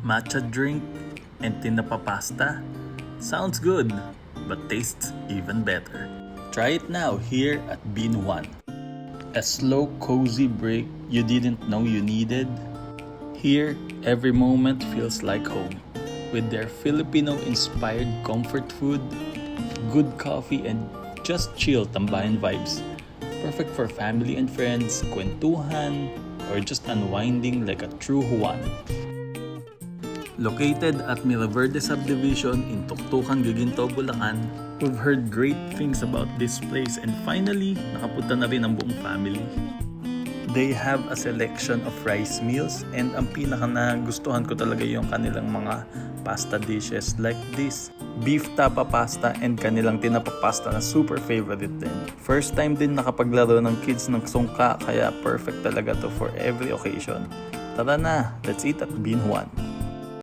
matcha drink, and tinapa pasta. Sounds good, but tastes even better. Try it now here at Bean One. A slow, cozy break you didn't know you needed. Here, every moment feels like home. With their Filipino-inspired comfort food, good coffee, and just chill tambayan vibes. Perfect for family and friends, kwentuhan, or just unwinding like a true Juan. Located at Milaverde Subdivision in Tuktukan, Giginto, Bulacan, we've heard great things about this place and finally, nakapunta na rin ang buong family. They have a selection of rice meals and ang pinaka nagustuhan ko talaga yung kanilang mga pasta dishes like this. Beef tapa pasta and kanilang tinapa pasta na super favorite din. First time din nakapaglaro ng kids ng sungka kaya perfect talaga to for every occasion. Tara na, let's eat at Bean Juan.